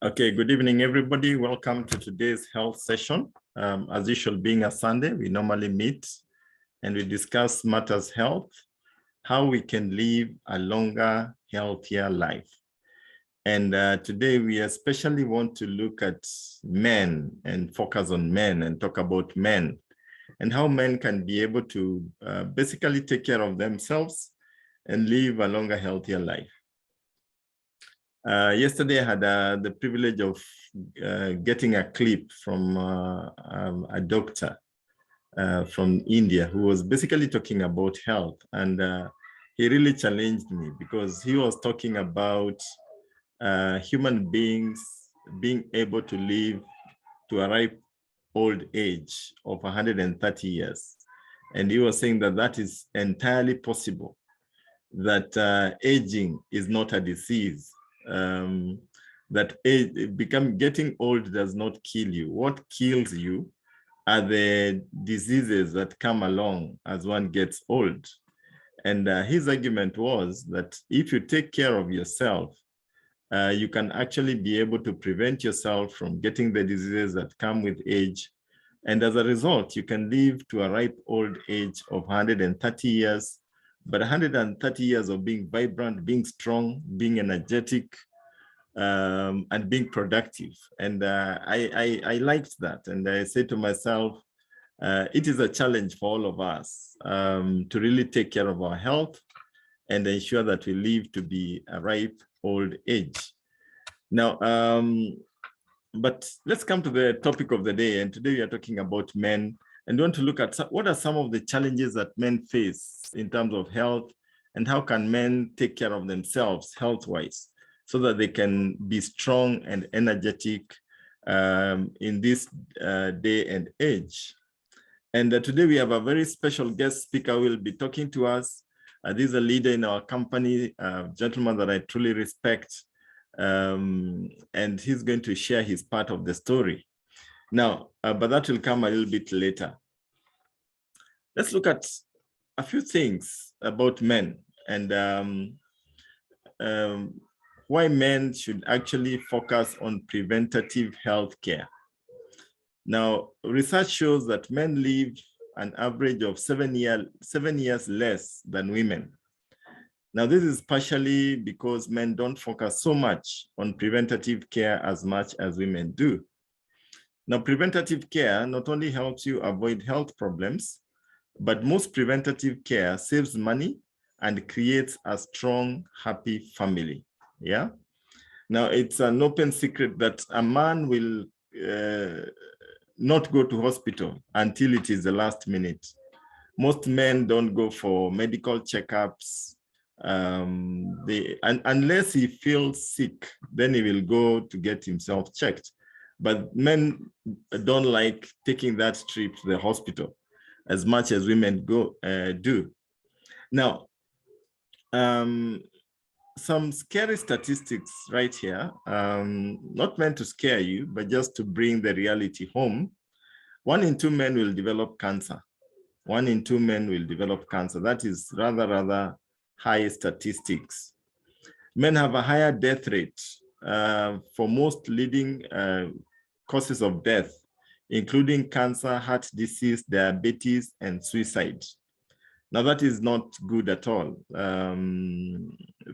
Okay, good evening, everybody. Welcome to today's health session. As usual, being a Sunday, we normally meet and we discuss matters health, how we can live a longer, healthier life. And today we especially want to look at men and focus on men and talk about men and how men can be able to basically take care of themselves and live a longer, healthier life. Yesterday, I had the privilege of getting a clip from a doctor from India who was basically talking about health. And he really challenged me because he was talking about human beings being able to live to a ripe old age of 130 years. And he was saying that that is entirely possible, that aging is not a disease. That getting old does not kill you. What kills you are the diseases that come along as one gets old. And his argument was that if you take care of yourself, you can actually be able to prevent yourself from getting the diseases that come with age. And as a result, you can live to a ripe old age of 130 years, but 130 years of being vibrant, being strong, being energetic, and being productive. And I liked that. And I said to myself, it is a challenge for all of us to really take care of our health and ensure that we live to be a ripe old age. Now, but let's come to the topic of the day. And today we are talking about men and we want to look at what are some of the challenges that men face in terms of health and how can men take care of themselves health-wise so that they can be strong and energetic in this day and age. And today we have a very special guest speaker who will be talking to us. This is a leader in our company, a gentleman that I truly respect. And he's going to share his part of the story. Now, but that will come a little bit later. Let's look at a few things about men and why men should actually focus on preventative health care. Now, research shows that men live an average of 7 years less than women. Now, this is partially because men don't focus so much on preventative care as much as women do. Now, preventative care not only helps you avoid health problems, but most preventative care saves money and creates a strong, happy family. Yeah. Now, it's an open secret that a man will not go to hospital until it is the last minute. Most men don't go for medical checkups. Unless he feels sick, then he will go to get himself checked. But men don't like taking that trip to the hospital as much as women do. Now, some scary statistics right here, not meant to scare you, but just to bring the reality home. 1 in 2 men will develop cancer. 1 in 2 men will develop cancer. That is rather high statistics. Men have a higher death rate for most leading causes of death, including cancer, heart disease, diabetes, and suicide. Now, that is not good at all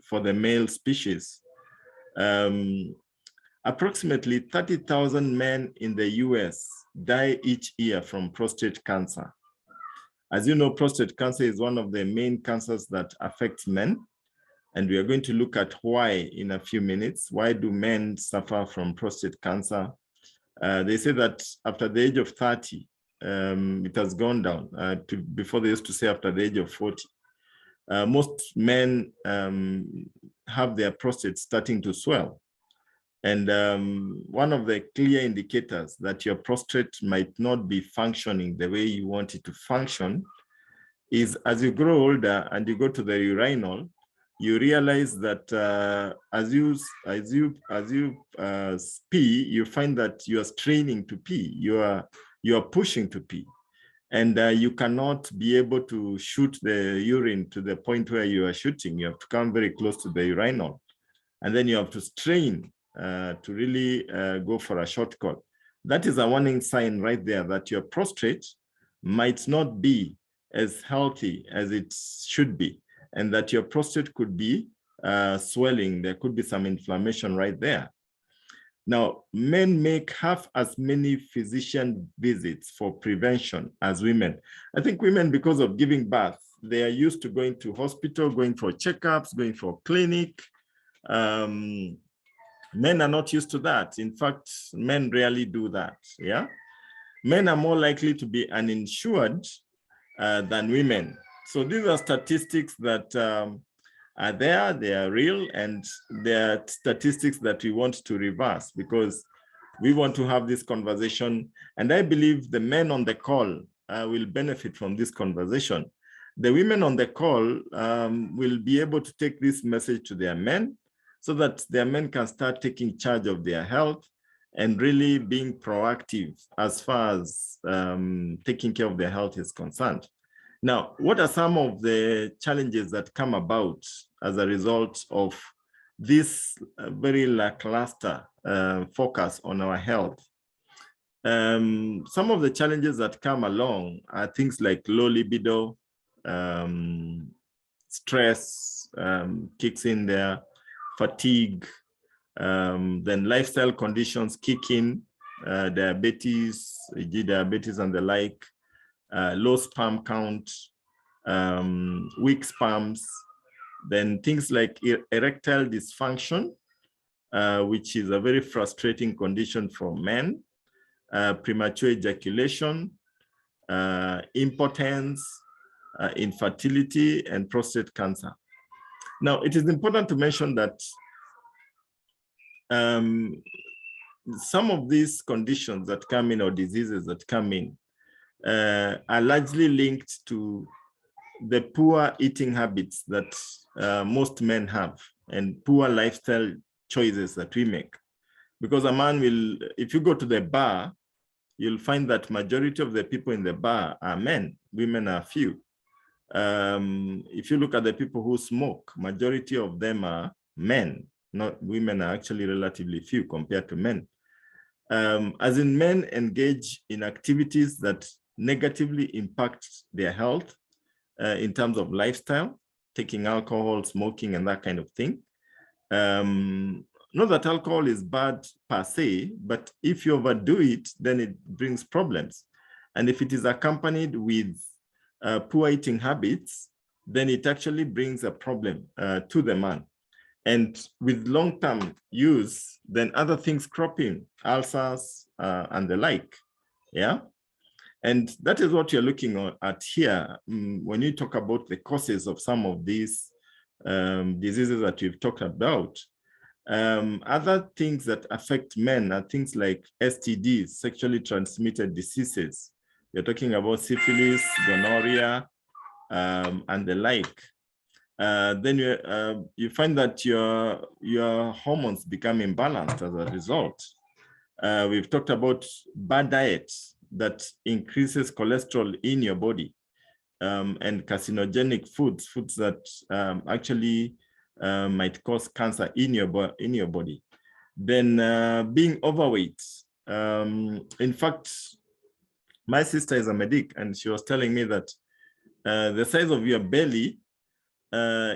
for the male species. Approximately 30,000 men in the US die each year from prostate cancer. As you know, prostate cancer is one of the main cancers that affects men. And we are going to look at why in a few minutes. Why do men suffer from prostate cancer? They say that after the age of 30, it has gone down before they used to say after the age of 40. Most men have their prostate starting to swell. And one of the clear indicators that your prostate might not be functioning the way you want it to function is as you grow older and you go to the urinal, you realize that as you pee, you find that you are straining to pee. You are pushing to pee, and you cannot be able to shoot the urine to the point where you are shooting. You have to come very close to the urinal, and then you have to strain to really go for a short call. That is a warning sign right there that your prostate might not be as healthy as it should be, and that your prostate could be swelling. There could be some inflammation right there. Now, men make half as many physician visits for prevention as women. I think women, because of giving birth, they are used to going to hospital, going for checkups, going for clinic. Men are not used to that. In fact, men rarely do that, yeah? Men are more likely to be uninsured than women. So these are statistics that are there, they are real, and they are statistics that we want to reverse because we want to have this conversation. And I believe the men on the call will benefit from this conversation. The women on the call will be able to take this message to their men so that their men can start taking charge of their health and really being proactive as far as taking care of their health is concerned. Now, what are some of the challenges that come about as a result of this very lackluster focus on our health? Some of the challenges that come along are things like low libido, stress kicks in there, fatigue, then lifestyle conditions kick in, diabetes and the like, low sperm count, weak sperms, then things like erectile dysfunction, which is a very frustrating condition for men, premature ejaculation, impotence, infertility, and prostate cancer. Now, it is important to mention that some of these conditions that come in or diseases that come in are largely linked to the poor eating habits that most men have and poor lifestyle choices that we make. Because a man will, if you go to the bar, you'll find that majority of the people in the bar are men, women are few. If you look at the people who smoke, majority of them are men, not women are actually relatively few compared to men. As in, men engage in activities that negatively impact their health in terms of lifestyle, taking alcohol, smoking, and that kind of thing. Not that alcohol is bad per se, but if you overdo it, then it brings problems. And if it is accompanied with poor eating habits, then it actually brings a problem to the man. And with long-term use, then other things crop in, ulcers and the like, yeah? And that is what you're looking at here when you talk about the causes of some of these diseases that we've talked about. Other things that affect men are things like STDs, sexually transmitted diseases. You're talking about syphilis, gonorrhea, and the like. Then you find that your hormones become imbalanced as a result. We've talked about bad diet that increases cholesterol in your body, and carcinogenic foods that actually might cause cancer in your body. Then being overweight. In fact, my sister is a medic, and she was telling me that the size of your belly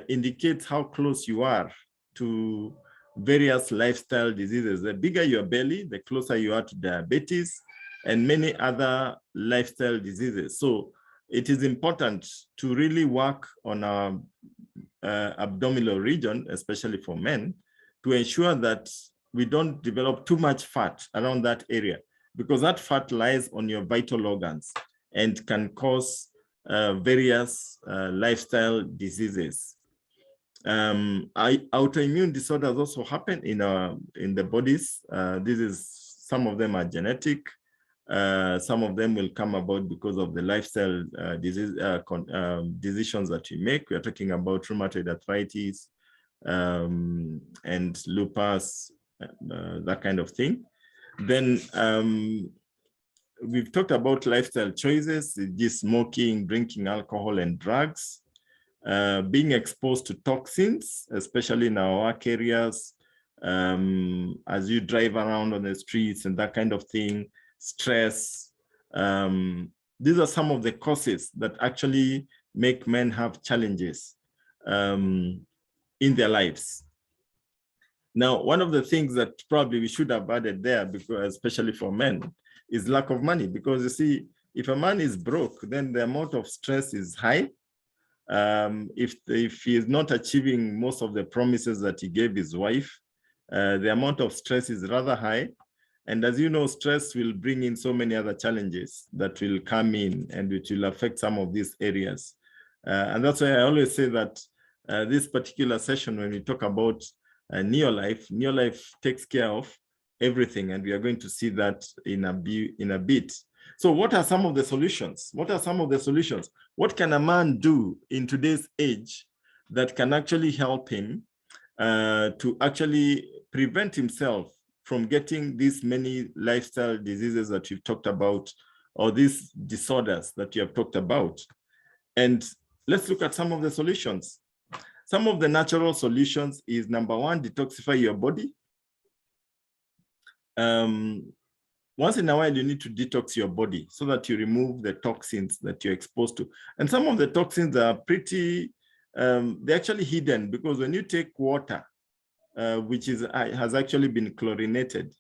indicates how close you are to various lifestyle diseases. The bigger your belly, the closer you are to diabetes and many other lifestyle diseases. So it is important to really work on our abdominal region, especially for men, to ensure that we don't develop too much fat around that area, because that fat lies on your vital organs and can cause various lifestyle diseases. Autoimmune disorders also happen in the bodies. Some of them are genetic. Some of them will come about because of the lifestyle decisions that we make. We are talking about rheumatoid arthritis and lupus, that kind of thing. Then we've talked about lifestyle choices, just smoking, drinking alcohol and drugs, being exposed to toxins, especially in our work areas, as you drive around on the streets and that kind of thing, stress. These are some of the causes that actually make men have challenges in their lives. Now, one of the things that probably we should have added there, because especially for men, is lack of money. Because you see, if a man is broke, then the amount of stress is high. If he is not achieving most of the promises that he gave his wife, the amount of stress is rather high. And as you know, stress will bring in so many other challenges that will come in and which will affect some of these areas. And that's why I always say that this particular session, when we talk about NeoLife takes care of everything. And we are going to see that in a bit. So what are some of the solutions? What are some of the solutions? What can a man do in today's age that can actually help him to actually prevent himself from getting these many lifestyle diseases that you've talked about, or these disorders that you have talked about? And let's look at some of the solutions. Some of the natural solutions is, number one, detoxify your body. Once in a while, you need to detox your body so that you remove the toxins that you're exposed to. And some of the toxins are pretty, they're actually hidden, because when you take water, which has actually been chlorinated,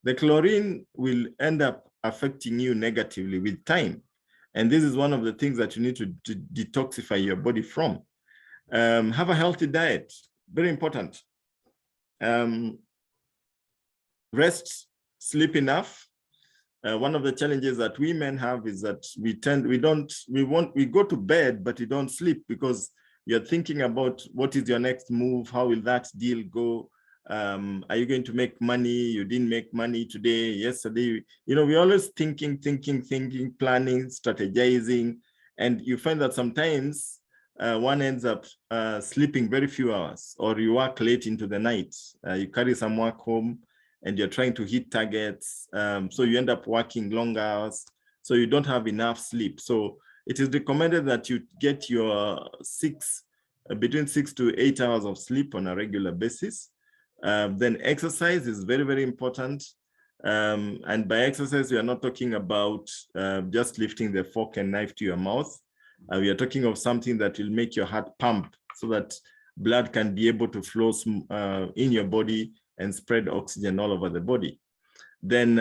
the chlorine will end up affecting you negatively with time. And this is one of the things that you need to detoxify your body from. Have a healthy diet, very important. Rest, sleep enough. One of the challenges that we men have is that we go to bed, but we don't sleep, because you're thinking about what is your next move, how will that deal go? Are you going to make money? You didn't make money today, yesterday. You know, we're always thinking, planning, strategizing. And you find that sometimes one ends up sleeping very few hours, or you work late into the night. You carry some work home and you're trying to hit targets. So you end up working long hours. So you don't have enough sleep. So it is recommended that you get your between 6 to 8 hours of sleep on a regular basis. Then exercise is very, very important. And by exercise, we are not talking about just lifting the fork and knife to your mouth. We are talking of something that will make your heart pump so that blood can be able to flow in your body and spread oxygen all over the body. Then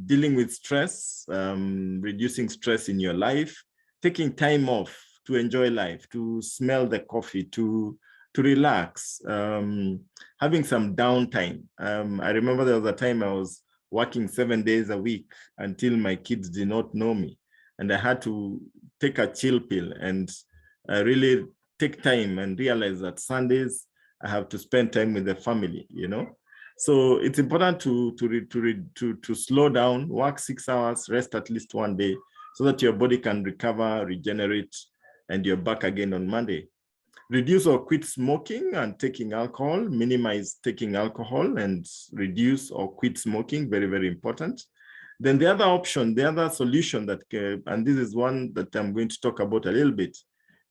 dealing with stress, reducing stress in your life, taking time off to enjoy life, to smell the coffee, to relax, having some downtime. I remember there was a time I was working 7 days a week until my kids did not know me. And I had to take a chill pill and really take time and realize that Sundays I have to spend time with the family, you know? So it's important to slow down, work 6 hours, rest at least one day, so that your body can recover, regenerate, and you're back again on Monday. Reduce or quit smoking and taking alcohol, minimize taking alcohol and reduce or quit smoking, very, very important. Then the other option, the other solution that, and this is one that I'm going to talk about a little bit,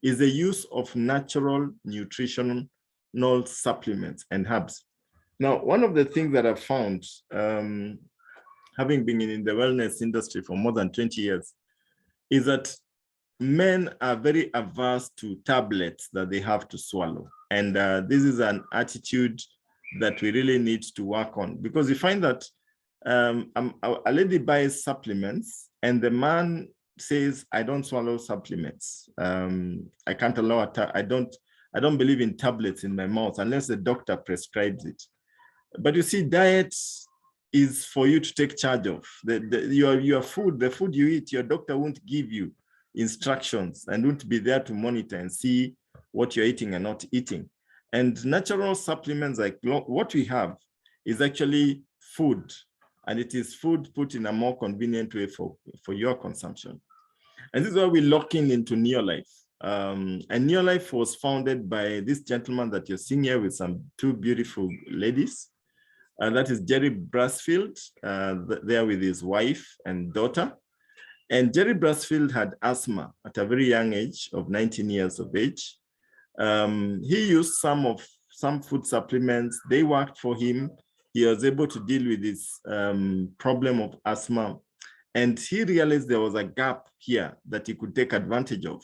is the use of natural nutritional supplements and herbs. Now, one of the things that I've found, having been in the wellness industry for more than 20 years, is that men are very averse to tablets that they have to swallow. And this is an attitude that we really need to work on, because we find that a lady buys supplements and the man says, I don't swallow supplements. I can't allow I don't believe in tablets in my mouth unless the doctor prescribes it. But you see, diet is for you to take charge of. Your food, the food you eat, your doctor won't give you instructions and won't be there to monitor and see what you're eating and not eating. And natural supplements like what we have is actually food, and it is food put in a more convenient way for your consumption. And this is why we lock into NeoLife. And NeoLife was founded by this gentleman that you're seeing here with two beautiful ladies. That is Jerry Brasfield, there with his wife and daughter. And Jerry Brasfield had asthma at a very young age of 19 years of age. He used some of some food supplements. They worked for him. He was able to deal with this problem of asthma. And he realized there was a gap here that he could take advantage of.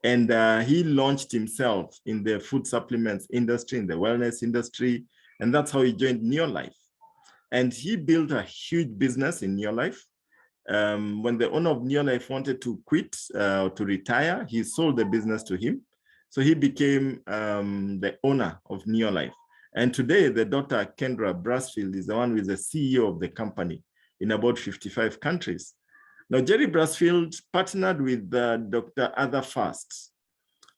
And he launched himself in the food supplements industry, in the wellness industry. And that's how he joined NeoLife. And he built a huge business in NeoLife. When the owner of NeoLife wanted to quit or to retire, he sold the business to him. So he became the owner of NeoLife. And today, the Dr. Kendra Brasfield is the one who is the CEO of the company in about 55 countries. Now, Jerry Brasfield partnered with Dr. Arthur Fast.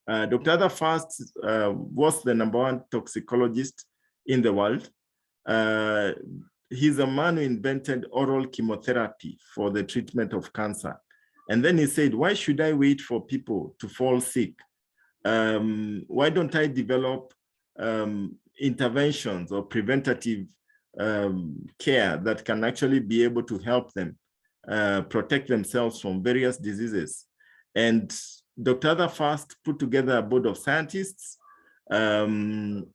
Dr. Arthur Fast was the #1 toxicologist in the world. He's a man who invented oral chemotherapy for the treatment of cancer. And then he said, why should I wait for people to fall sick? Why don't I develop interventions or preventative care that can actually be able to help them protect themselves from various diseases? And Dr. Arthur Fast put together a board of scientists, whom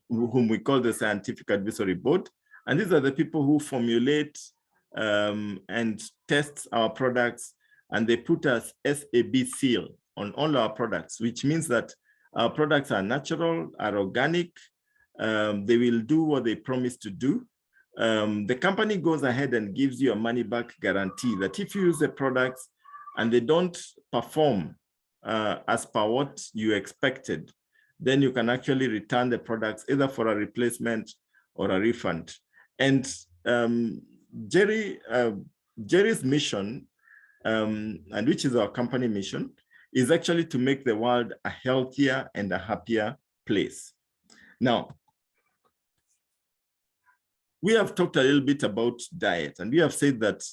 we call the Scientific Advisory Board. And these are the people who formulate and test our products, and they put us SAB seal on all our products, which means that our products are natural, are organic, they will do what they promise to do. The company goes ahead and gives you a money-back guarantee that if you use the products and they don't perform as per what you expected, then you can actually return the products either for a replacement or a refund. And Jerry's mission, and which is our company mission, is actually to make the world a healthier and a happier place. Now, we have talked a little bit about diet, and we have said that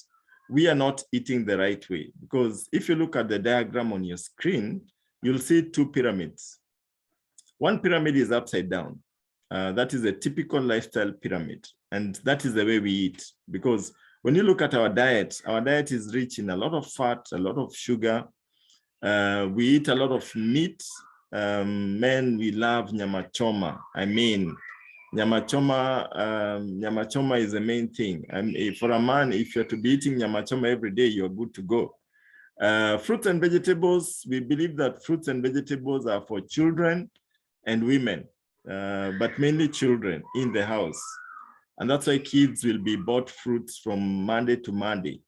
we are not eating the right way, because if you look at the diagram on your screen, you'll see two pyramids. One pyramid is upside down. That is a typical lifestyle pyramid. And that is the way we eat. Because when you look at our diet is rich in a lot of fat, a lot of sugar. We eat a lot of meat. Men, we love nyama choma. I mean, nyama choma is the main thing. And for a man, if you're to be eating nyama choma every day, you're good to go. Fruits and vegetables, we believe that fruits and vegetables are for children and women. But mainly children in the house. And that's why kids will be bought fruits from Monday to Monday,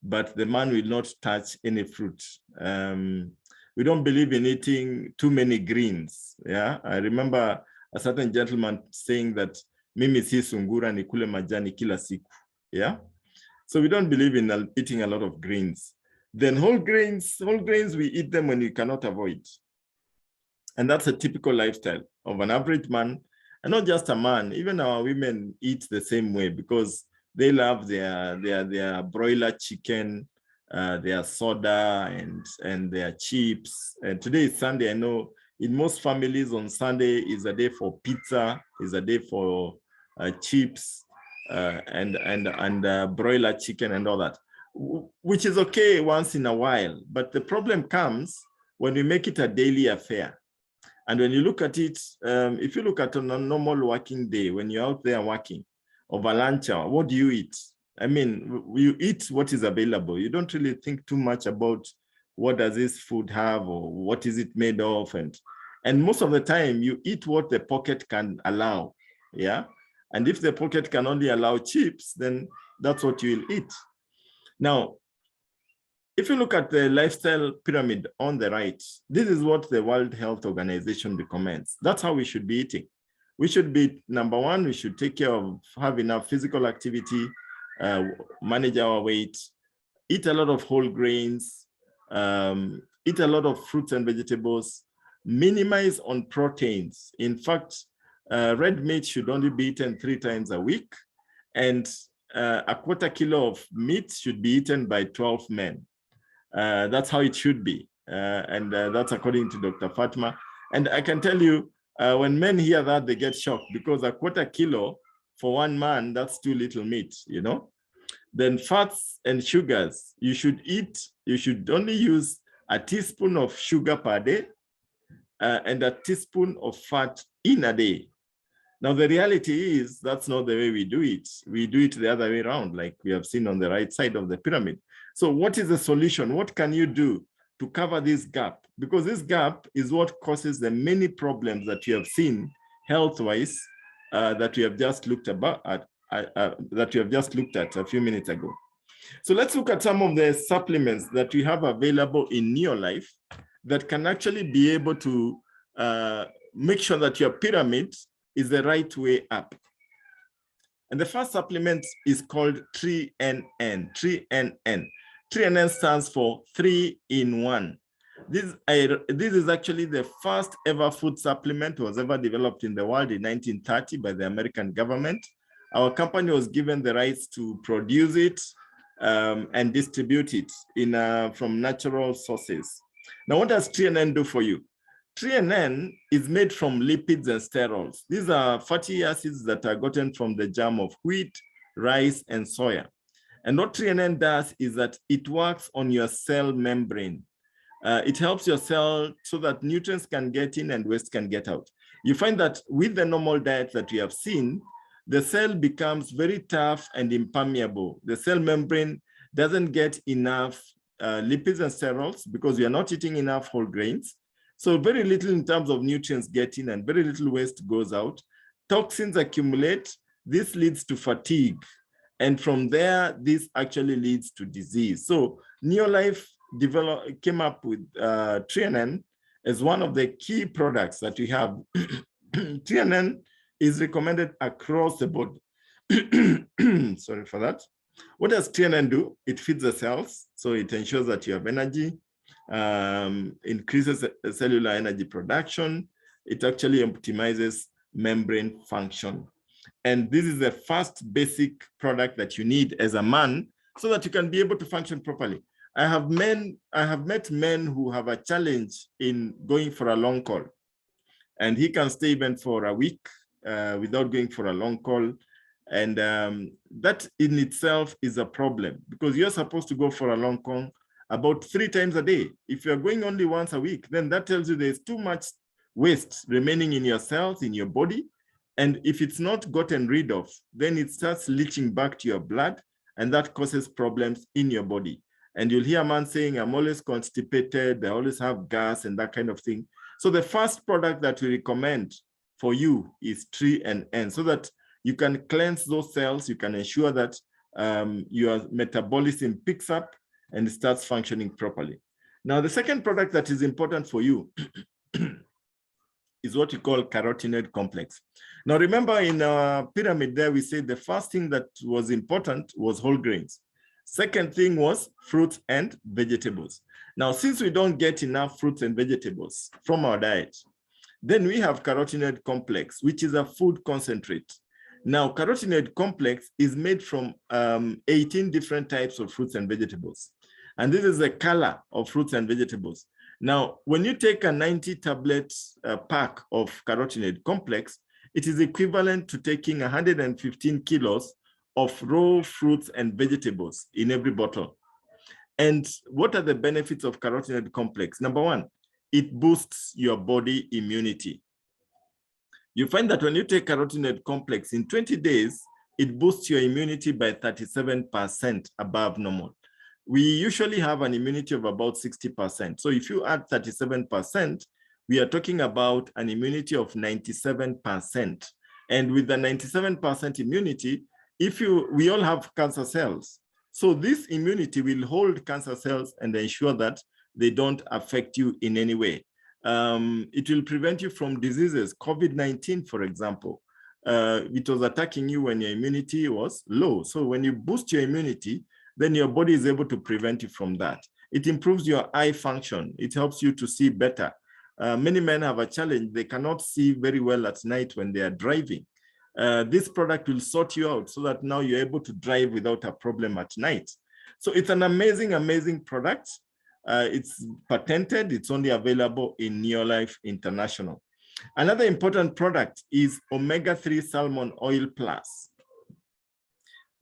but the man will not touch any fruit. We don't believe in eating too many greens. Yeah, I remember a certain gentleman saying that mimi si sungura nikule majani kila siku. Yeah, so we don't believe in eating a lot of greens. Then whole grains, we eat them when we cannot avoid. And that's a typical lifestyle of an average man, and not just a man. Even our women eat the same way because they love their broiler chicken, their soda, and their chips. And today is Sunday. I know in most families on Sunday is a day for pizza, is a day for chips and broiler chicken and all that, which is okay once in a while. But the problem comes when we make it a daily affair. And when you look at it, if you look at on a normal working day, when you're out there working, over lunch hour, what do you eat? I mean, you eat what is available. You don't really think too much about what does this food have or what is it made of. And most of the time, you eat what the pocket can allow, yeah? And if the pocket can only allow chips, then that's what you will eat. Now, if you look at the lifestyle pyramid on the right, this is what the World Health Organization recommends. That's how we should be eating. We should be, number one, we should take care of, have enough physical activity, manage our weight, eat a lot of whole grains, eat a lot of fruits and vegetables, minimize on proteins. In fact, red meat should only be eaten 3 times a week, and a quarter kilo of meat should be eaten by 12 men. That's how it should be. And that's according to Dr. Fatma. And I can tell you, when men hear that, they get shocked, because a quarter kilo for one man, that's too little meat, you know? Then fats and sugars, you should only use a teaspoon of sugar per day and a teaspoon of fat in a day. Now, the reality is that's not the way we do it. We do it the other way around, like we have seen on the right side of the pyramid. So what is the solution? What can you do to cover this gap? Because this gap is what causes the many problems that you have seen health-wise that we have just looked at a few minutes ago. So let's look at some of the supplements that we have available in NeoLife that can actually be able to make sure that your pyramid is the right way up. And the first supplement is called Tre-en-en, Tre-en-en. Tre-en-en stands for 3-in-1. This is actually the first ever food supplement was ever developed in the world in 1930 by the American government. Our company was given the rights to produce it and distribute it from natural sources. Now, what does Tre-en-en do for you? Tre-en-en is made from lipids and sterols. These are fatty acids that are gotten from the germ of wheat, rice, and soya. And what Tre-en-en does is that it works on your cell membrane. It helps your cell so that nutrients can get in and waste can get out. You find that with the normal diet that we have seen, the cell becomes very tough and impermeable. The cell membrane doesn't get enough lipids and sterols because we are not eating enough whole grains. So very little in terms of nutrients get in and very little waste goes out. Toxins accumulate. This leads to fatigue. And from there, this actually leads to disease. So NeoLife came up with Tre-en-en as one of the key products that we have. Tre-en-en is recommended across the board. Sorry for that. What does Tre-en-en do? It feeds the cells. So it ensures that you have energy. Increases cellular energy production. It actually optimizes membrane function. And this is the first basic product that you need as a man so that you can be able to function properly. I have met men who have a challenge in going for a long call. And he can stay even for a week without going for a long call. And that in itself is a problem because you're supposed to go for a long call about 3 times a day. If you're going only once a week, then that tells you there's too much waste remaining in your cells, in your body. And if it's not gotten rid of, then it starts leaching back to your blood, and that causes problems in your body. And you'll hear a man saying, I'm always constipated, I always have gas and that kind of thing. So the first product that we recommend for you is Tre-en-en, so that you can cleanse those cells, you can ensure that your metabolism picks up and starts functioning properly. Now, the second product that is important for you is what we call carotenoid complex. Now, remember in our pyramid there, we said the first thing that was important was whole grains. Second thing was fruits and vegetables. Now, since we don't get enough fruits and vegetables from our diet, then we have carotenoid complex, which is a food concentrate. Now, carotenoid complex is made from 18 different types of fruits and vegetables. And this is the color of fruits and vegetables. Now, when you take a 90 tablet pack of carotenoid complex, it is equivalent to taking 115 kilos of raw fruits and vegetables in every bottle. And what are the benefits of carotenoid complex? Number one, it boosts your body immunity. You find that when you take carotenoid complex in 20 days, it boosts your immunity by 37% above normal. We usually have an immunity of about 60%. So if you add 37%, we are talking about an immunity of 97%. And with the 97% immunity, we all have cancer cells. So this immunity will hold cancer cells and ensure that they don't affect you in any way. It will prevent you from diseases. COVID-19, for example, it was attacking you when your immunity was low. So when you boost your immunity, then your body is able to prevent you from that. It improves your eye function. It helps you to see better. Many men have a challenge. They cannot see very well at night when they are driving. This product will sort you out so that now you're able to drive without a problem at night. So it's an amazing, amazing product. It's patented. It's only available in NeoLife International. Another important product is omega-3 salmon oil plus.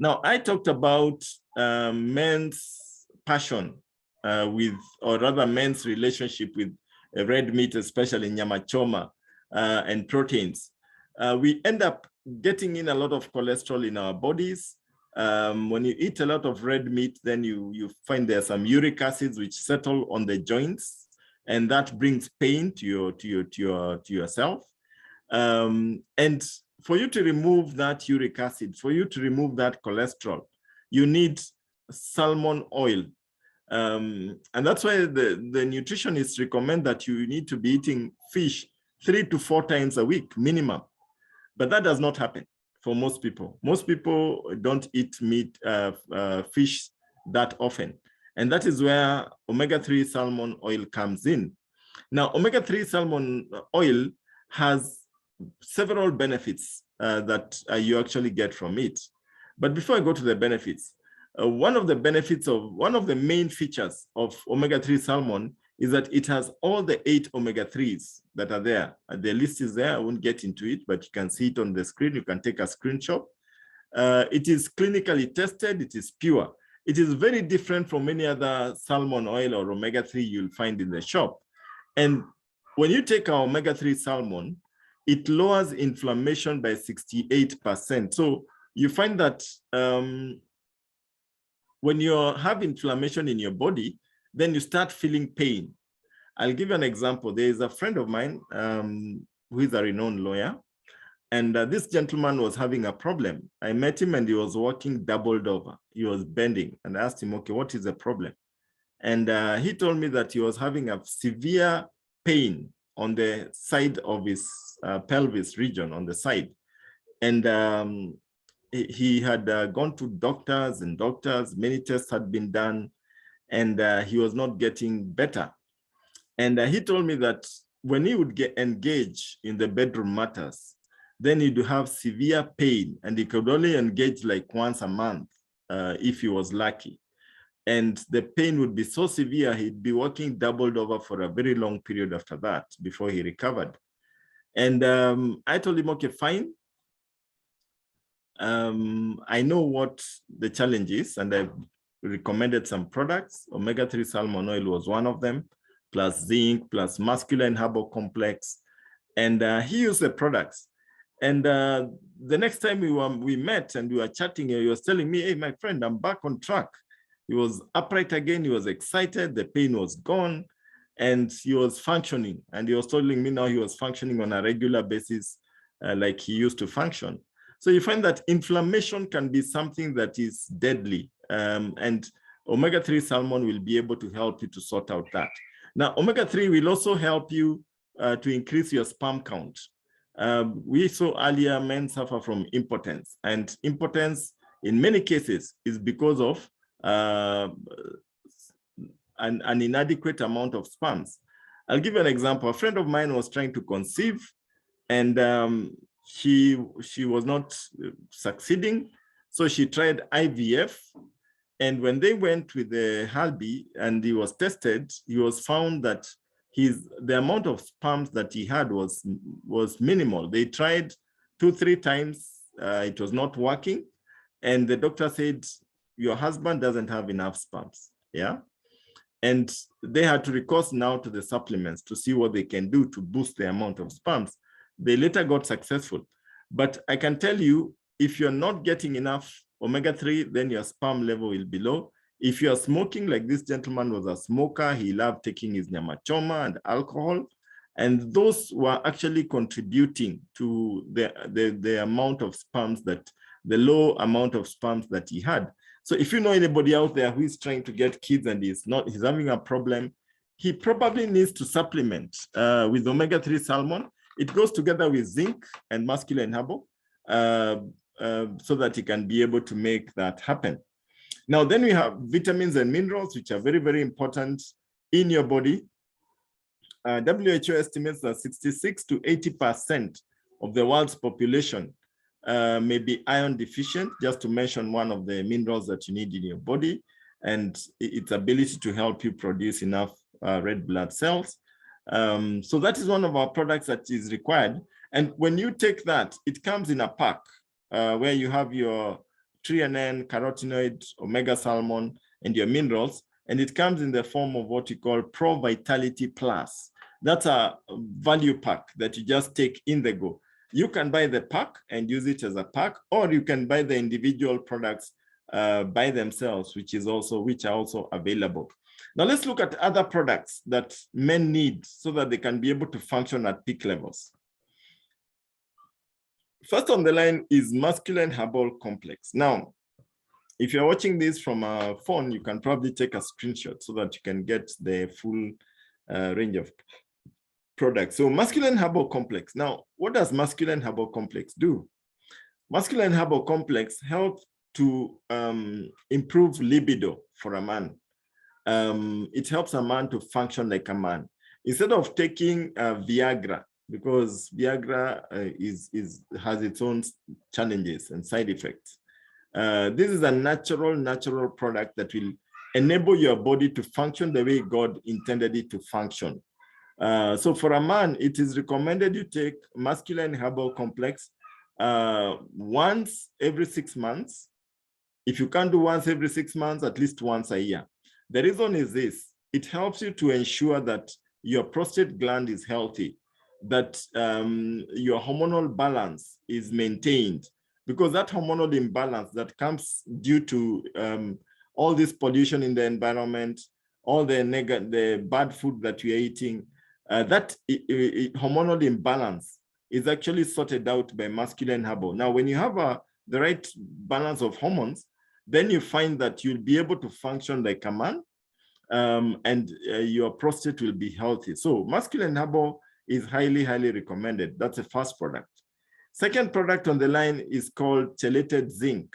Now, I talked about men's passion or rather men's relationship with red meat, especially nyama choma. and proteins. We end up getting in a lot of cholesterol in our bodies. When you eat a lot of red meat, then you find there are some uric acids which settle on the joints, and that brings pain to yourself. And for you to remove that uric acid, for you to remove that cholesterol, you need salmon oil. And that's why the nutritionists recommend that you need to be eating fish 3 to 4 times a week minimum. But that does not happen for most people. Most people don't eat meat, fish that often. And that is where omega-3 salmon oil comes in. Now, omega-3 salmon oil has several benefits that you actually get from it. But before I go to the benefits, one of the main features of omega-3 salmon is that it has all the 8 omega-3s that are there. The list is there. I won't get into it, but you can see it on the screen. You can take a screenshot. It is clinically tested. It is pure. It is very different from any other salmon oil or omega-3 you'll find in the shop. And when you take our omega-3 salmon, it lowers inflammation by 68%. So you find that when you have inflammation in your body, then you start feeling pain. I'll give you an example. There is a friend of mine who is a renowned lawyer, and this gentleman was having a problem. I met him and he was walking doubled over. He was bending, and I asked him, okay, what is the problem? And he told me that he was having a severe pain on the side of his pelvis region, on the side. And he had gone to doctors, many tests had been done, and he was not getting better. And he told me that when he would get engaged in the bedroom matters, then he'd have severe pain, and he could only engage like once a month if he was lucky. And the pain would be so severe, he'd be walking doubled over for a very long period after that before he recovered. And I told him, okay, fine. I know what the challenge is, and I recommended some products. Omega-3 salmon oil was one of them, plus zinc, plus muscular and herbal complex. And he used the products. And the next time we met and we were chatting, he was telling me, hey, my friend, I'm back on track. He was upright again. He was excited. The pain was gone, and he was functioning. And he was telling me now he was functioning on a regular basis like he used to function. So you find that inflammation can be something that is deadly, and omega-3 salmon will be able to help you to sort out that. Now, omega-3 will also help you to increase your sperm count. We saw earlier men suffer from impotence, and impotence in many cases is because of an inadequate amount of sperms. I'll give you an example. A friend of mine was trying to conceive, and she was not succeeding. So she tried IVF. And when they went with the hubby and he was tested, he was found that the amount of sperms that he had was minimal. They tried 2-3 times. It was not working. And the doctor said, your husband doesn't have enough sperms. Yeah. And they had to recourse now to the supplements to see what they can do to boost the amount of sperms. They later got successful. But I can tell you, if you're not getting enough omega-3, then your sperm level will be low. If you're smoking, like this gentleman was a smoker, he loved taking his nyama choma and alcohol. And those were actually contributing to the amount of sperms the low amount of sperms that he had. So if you know anybody out there who is trying to get kids and he's having a problem, he probably needs to supplement with omega-3 salmon. It goes together with zinc and muscular and herbal so that he can be able to make that happen. Now, then we have vitamins and minerals, which are very, very important in your body. WHO estimates that 66 to 80% of the world's population may be iron deficient, just to mention one of the minerals that you need in your body, and its ability to help you produce enough red blood cells. So that is one of our products that is required. And when you take that, it comes in a pack where you have your Tre-en-en, carotenoid, omega salmon, and your minerals. And it comes in the form of what you call Pro Vitality Plus. That's a value pack that you just take in the go. You can buy the pack and use it as a pack, or you can buy the individual products by themselves, which are also available. Now let's look at other products that men need so that they can be able to function at peak levels. First on the line is masculine herbal complex. Now, if you're watching this from a phone, you can probably take a screenshot so that you can get the full range of products. So masculine herbal complex. Now, what does masculine herbal complex do? Masculine herbal complex helps to improve libido for a man. It helps a man to function like a man. Instead of taking Viagra, because Viagra has its own challenges and side effects. This is a natural product that will enable your body to function the way God intended it to function. So for a man, it is recommended you take masculine herbal complex once every 6 months. If you can't do once every 6 months, at least once a year. The reason is this: it helps you to ensure that your prostate gland is healthy, that your hormonal balance is maintained, because that hormonal imbalance that comes due to all this pollution in the environment, all the bad food that we are eating, that hormonal imbalance is actually sorted out by masculine herbal. Now, when you have the right balance of hormones, then you find that you'll be able to function like a man, and your prostate will be healthy. So masculine herbal is highly recommended. That's the first product. Second product on the line is called chelated zinc.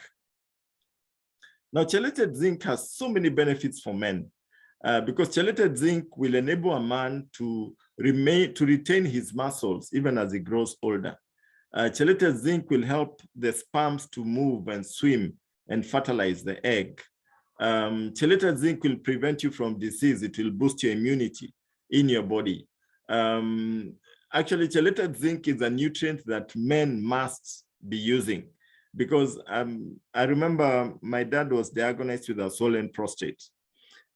Now, chelated zinc has so many benefits for men because chelated zinc will enable a man to retain his muscles even as he grows older. Chelated zinc will help the sperms to move and swim and fertilize the egg. Chelated zinc will prevent you from disease. It will boost your immunity in your body. Actually, chelated zinc is a nutrient that men must be using, because I remember my dad was diagnosed with a swollen prostate,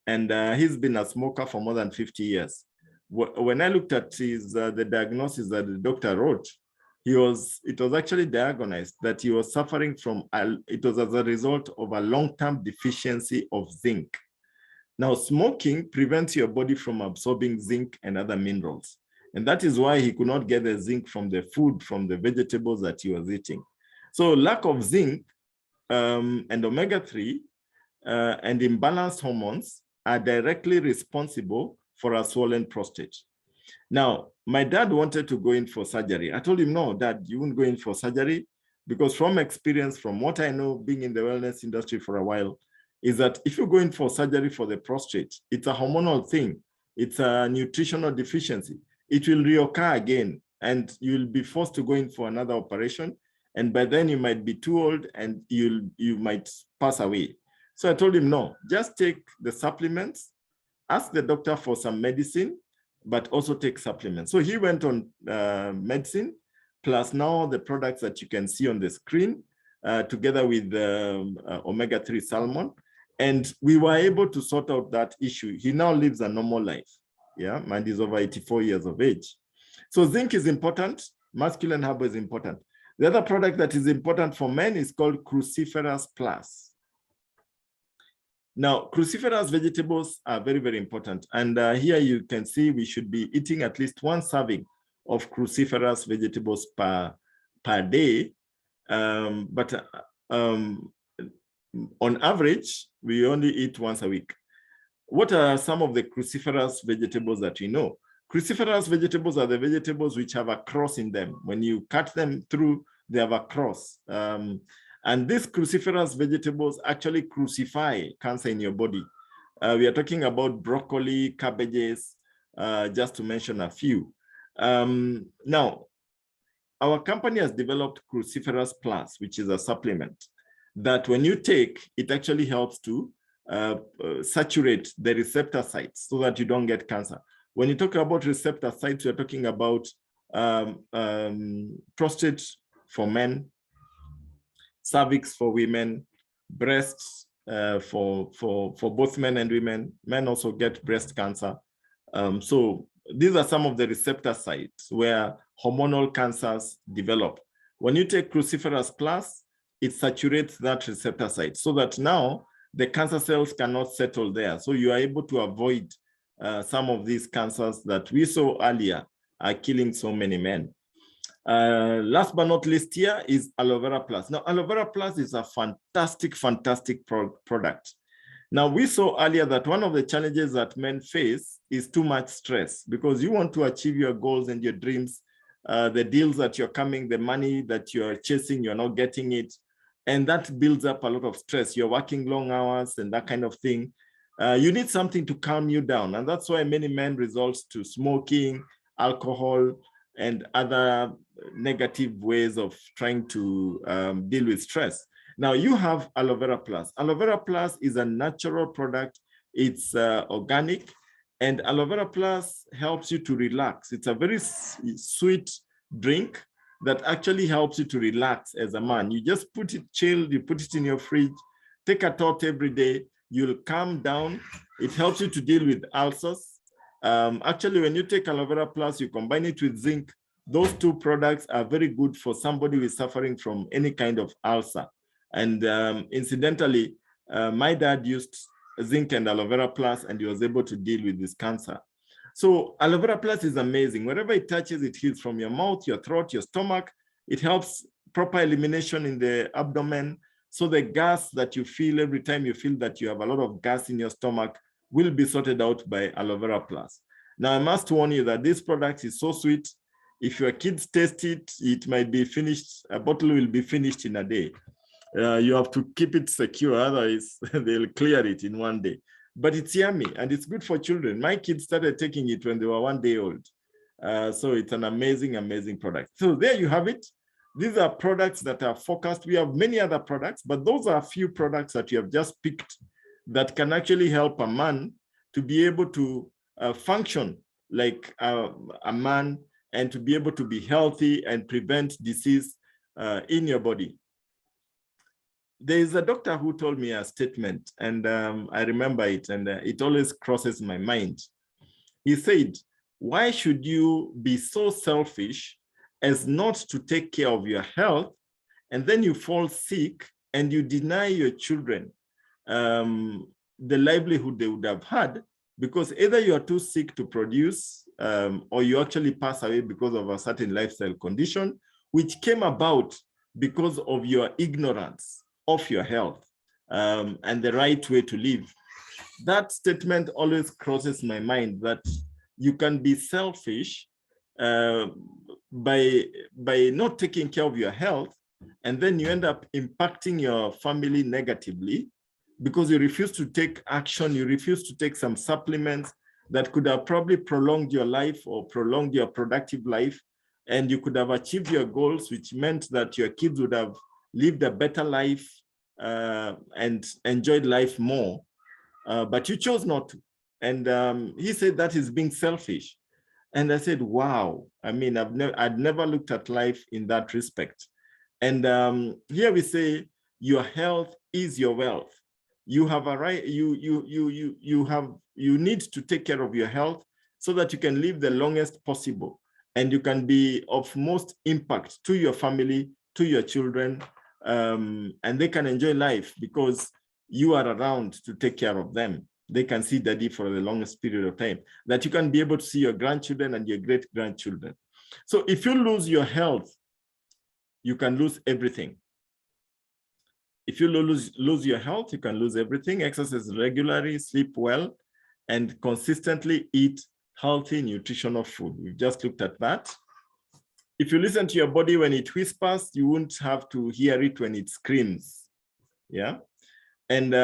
and he's been a smoker for more than 50 years. When I looked at the diagnosis that the doctor wrote, it was actually diagnosed that he was suffering from, it was as a result of a long-term deficiency of zinc. Now, smoking prevents your body from absorbing zinc and other minerals. And that is why he could not get the zinc from the food, from the vegetables that he was eating. So lack of zinc and omega-3 and imbalanced hormones are directly responsible for a swollen prostate. Now, my dad wanted to go in for surgery. I told him, no, Dad, you won't go in for surgery, because from experience, from what I know, being in the wellness industry for a while, is that if you go in for surgery for the prostate, it's a hormonal thing. It's a nutritional deficiency. It will reoccur again, and you'll be forced to go in for another operation. And by then you might be too old and you might pass away. So I told him, no, just take the supplements, ask the doctor for some medicine, but also take supplements. So he went on medicine, plus now the products that you can see on the screen, together with omega-3 salmon. And we were able to sort out that issue. He now lives a normal life. Yeah, and he's over 84 years of age. So zinc is important. Masculine herbal is important. The other product that is important for men is called cruciferous plus. Now, cruciferous vegetables are very important. And here you can see we should be eating at least 1 serving of cruciferous vegetables per day. But on average, we only eat once a week. What are some of the cruciferous vegetables that we know? Cruciferous vegetables are the vegetables which have a cross in them. When you cut them through, they have a cross. And these cruciferous vegetables actually crucify cancer in your body. We are talking about broccoli, cabbages, just to mention a few. Now, our company has developed Cruciferous Plus, which is a supplement that when you take, it actually helps to saturate the receptor sites so that you don't get cancer. When you talk about receptor sites, we're talking about prostate for men, cervix for women, breasts for both men and women. Men also get breast cancer. So these are some of the receptor sites where hormonal cancers develop. When you take cruciferous plus, it saturates that receptor site so that now the cancer cells cannot settle there. So you are able to avoid some of these cancers that we saw earlier are killing so many men. Last but not least here is aloe vera plus. Now, aloe vera plus is a fantastic, fantastic product. Now, we saw earlier that one of the challenges that men face is too much stress, because you want to achieve your goals and your dreams, the deals that you're coming, the money that you're chasing, you're not getting it. And that builds up a lot of stress. You're working long hours and that kind of thing. You need something to calm you down. And that's why many men resort to smoking, alcohol, and other negative ways of trying to deal with stress. Now you have aloe vera plus. Aloe vera plus is a natural product. It's organic, and aloe vera plus helps you to relax. It's a very sweet drink that actually helps you to relax as a man. You just put it chilled, you put it in your fridge, take a tot every day, you'll calm down. It helps you to deal with ulcers. Actually, when you take aloe vera plus, you combine it with zinc. Those two products are very good for somebody who is suffering from any kind of ulcer. And incidentally, my dad used zinc and aloe vera plus, and he was able to deal with this cancer. So aloe vera plus is amazing. Wherever it touches, it heals from your mouth, your throat, your stomach. It helps proper elimination in the abdomen. So the gas that you feel every time you feel that you have a lot of gas in your stomach will be sorted out by aloe vera plus. Now, I must warn you that this product is so sweet. If your kids taste it, it might be finished. A bottle will be finished in a day. You have to keep it secure, otherwise they'll clear it in one day. But it's yummy and it's good for children. My kids started taking it when they were 1 day old. So it's an amazing, amazing product. So there you have it. These are products that are focused. We have many other products, but those are a few products that you have just picked that can actually help a man to be able to function like a man, and to be able to be healthy and prevent disease in your body. There is a doctor who told me a statement, and I remember it, and it always crosses my mind. He said, why should you be so selfish as not to take care of your health, and then you fall sick and you deny your children the livelihood they would have had, because either you are too sick to produce or you actually pass away because of a certain lifestyle condition, which came about because of your ignorance of your health and the right way to live. That statement always crosses my mind, that you can be selfish by not taking care of your health, and then you end up impacting your family negatively because you refuse to take action, you refuse to take some supplements that could have probably prolonged your life or prolonged your productive life, and you could have achieved your goals, which meant that your kids would have lived a better life and enjoyed life more, but you chose not to. And he said that is being selfish. And I said, wow, I mean, I'd never looked at life in that respect. And here we say, your health is your wealth. You have a right, you need to take care of your health so that you can live the longest possible, and you can be of most impact to your family, to your children, and they can enjoy life because you are around to take care of them. They can see daddy for the longest period of time, that you can be able to see your grandchildren and your great-grandchildren. So if you lose your health, you can lose everything. If you lose your health, you can lose everything. Exercise regularly, sleep well, and consistently eat healthy, nutritional food. We've just looked at that. If you listen to your body when it whispers, you won't have to hear it when it screams. Yeah. And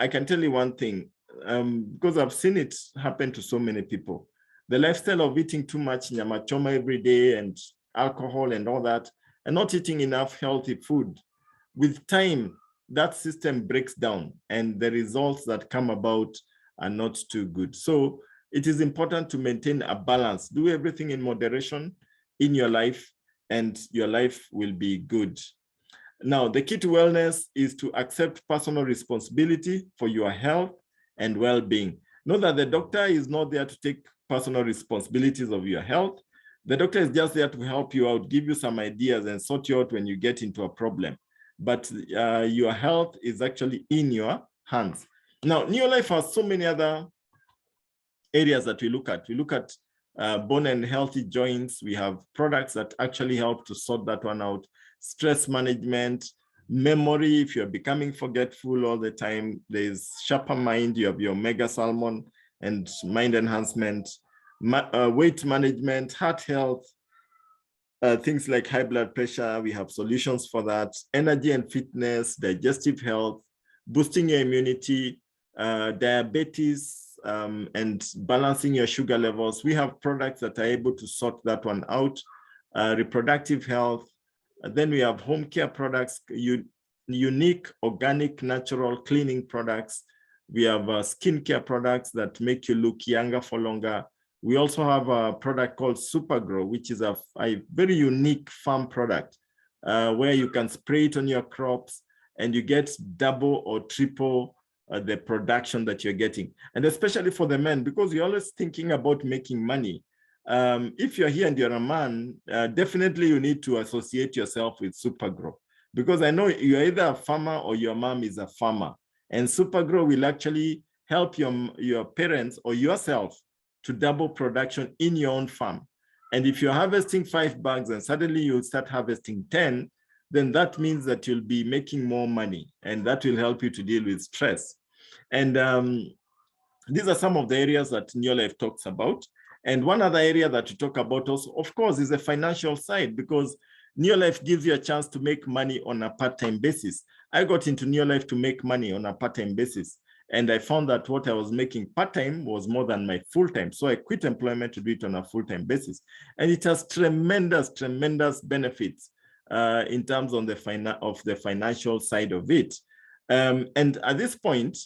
I can tell you one thing, because I've seen it happen to so many people. The lifestyle of eating too much nyama choma every day and alcohol and all that, and not eating enough healthy food, with time, that system breaks down and the results that come about are not too good. So it is important to maintain a balance. Do everything in moderation in your life, and your life will be good. Now, the key to wellness is to accept personal responsibility for your health and well-being. Know that the doctor is not there to take personal responsibilities of your health. The doctor is just there to help you out, give you some ideas and sort you out when you get into a problem. But your health is actually in your hands. Now, NeoLife has so many other areas that we look at. We look at bone and healthy joints. We have products that actually help to sort that one out. Stress management, memory, if you're becoming forgetful all the time, there's sharper mind, you have your omega salmon and mind enhancement, weight management, heart health, things like high blood pressure, we have solutions for that, energy and fitness, digestive health, boosting your immunity, diabetes, and balancing your sugar levels. We have products that are able to sort that one out, reproductive health. And then we have home care products, unique, organic, natural cleaning products. We have skincare products that make you look younger for longer. We also have a product called Supergrow, which is a very unique farm product where you can spray it on your crops and you get double or triple the production that you're getting. And especially for the men, because you're always thinking about making money. If you're here and you're a man, definitely you need to associate yourself with Supergrow, because I know you're either a farmer or your mom is a farmer. And Supergrow will actually help your parents or yourself to double production in your own farm. And if you're harvesting 5 bags and suddenly you'll start harvesting 10, then that means that you'll be making more money, and that will help you to deal with stress. And these are some of the areas that NeoLife talks about. And one other area that we talk about also, of course, is the financial side, because NeoLife gives you a chance to make money on a part-time basis. I got into NeoLife to make money on a part-time basis, and I found that what I was making part-time was more than my full-time. So I quit employment to do it on a full-time basis. And it has tremendous, tremendous benefits in terms of the financial side of it. And at this point,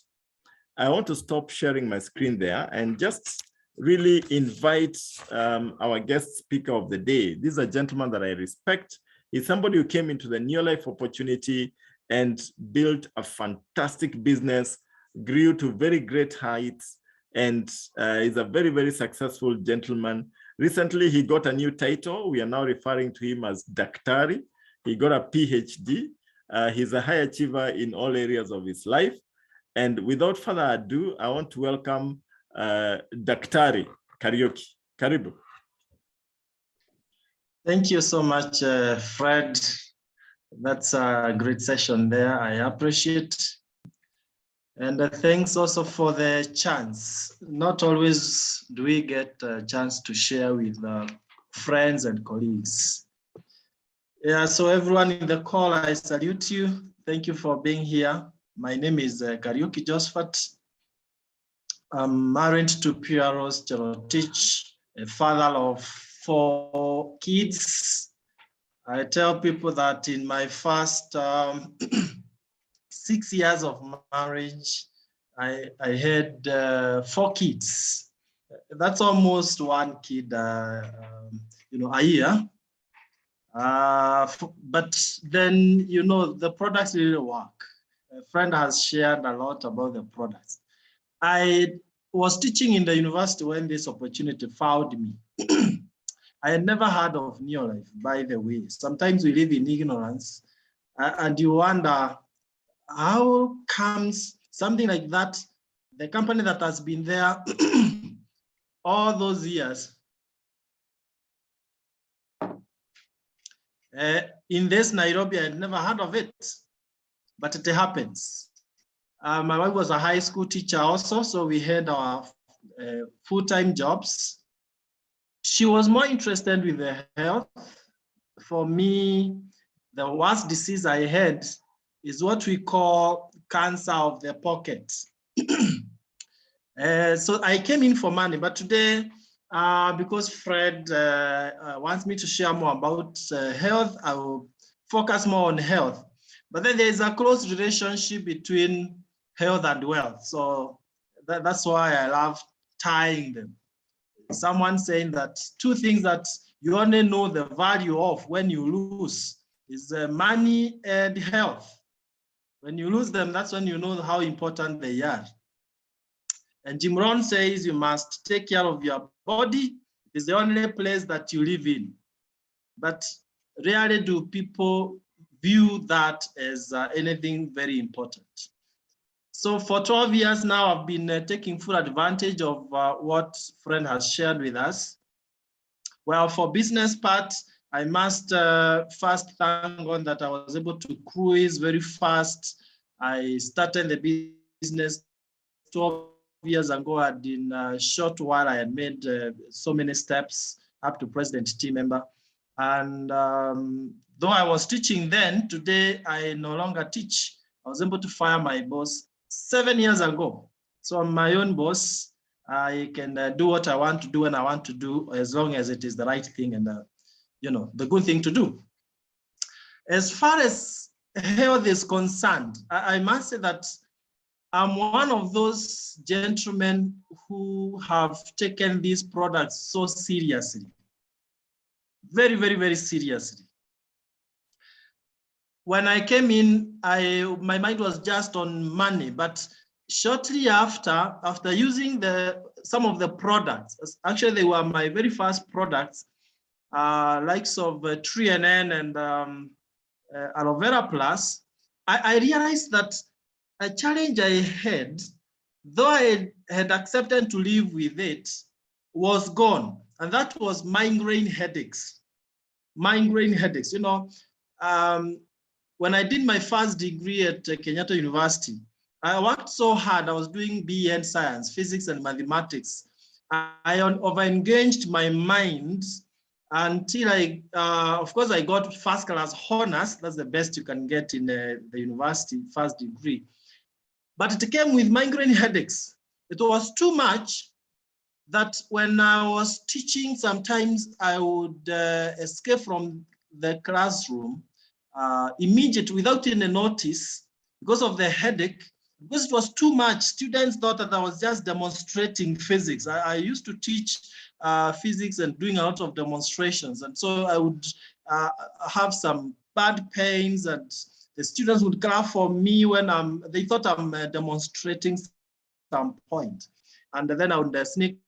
I want to stop sharing my screen there and just really invite our guest speaker of the day. This is a gentleman that I respect. He's somebody who came into the NeoLife opportunity and built a fantastic business, grew to very great heights, and is a very, very successful gentleman. Recently, he got a new title. We are now referring to him as Dietary. He got a PhD. He's a high achiever in all areas of his life. And without further ado, I want to welcome Dietary Kariuki. Karibu. Thank you so much, Fred. That's a great session there. I appreciate. And thanks also for the chance. Not always do we get a chance to share with friends and colleagues. Yeah, so everyone in the call, I salute you. Thank you for being here. My name is Kariuki Josphat. I'm married to Pia Rose Cherotich, a father of 4 kids. I tell people that in my first 6 years of marriage, I had 4 kids. That's almost 1 kid, a year. But then, the products really work. A friend has shared a lot about the products. I was teaching in the university when this opportunity found me. I had never heard of NeoLife, by the way. Sometimes we live in ignorance, and you wonder, how comes something like that, the company that has been there all those years, in this Nairobi, I had never heard of it, but it happens. My wife was a high school teacher also, so we had our full-time jobs. She was more interested with the health. For me, the worst disease I had is what we call cancer of the pocket. So I came in for money, but today, because Fred wants me to share more about health, I will focus more on health. But then there's a close relationship between health and wealth. So that's why I love tying them. Someone saying that 2 things that you only know the value of when you lose is money and health. When you lose them, that's when you know how important they are. And Jim Rohn says you must take care of your body is the only place that you live in. But rarely do people view that as anything very important. So for 12 years now, I've been taking full advantage of what friend has shared with us. Well, for business part, I must first thank God that I was able to cruise very fast. I started the business 12 years ago, and in a short while, I had made so many steps up to president team member. And though I was teaching then, today I no longer teach. I was able to fire my boss 7 years ago. So I'm my own boss. I can do what I want to do when I want to do, as long as it is the right thing and you know, the good thing to do. As far as health is concerned, I must say that I'm one of those gentlemen who have taken these products so seriously. Very, very, very seriously. When I came in, my mind was just on money, but shortly after using some of the products, actually they were my very first products, likes of Tre-en-en and Aloe Vera Plus, I realized that a challenge I had, though I had accepted to live with it, was gone. And that was migraine headaches. Migraine headaches. You know, when I did my first degree at Kenyatta University, I worked so hard. I was doing BN science, physics and mathematics. I over-engaged my mind until of course, I got first class honors. That's the best you can get in the university, first degree. But it came with migraine headaches. It was too much that when I was teaching, sometimes I would escape from the classroom immediately without any notice because of the headache. Because it was too much, students thought that I was just demonstrating physics. I used to teach physics and doing a lot of demonstrations. And so I would have some bad pains, and the students would clap for me when they thought I'm demonstrating some point. And then I would sneak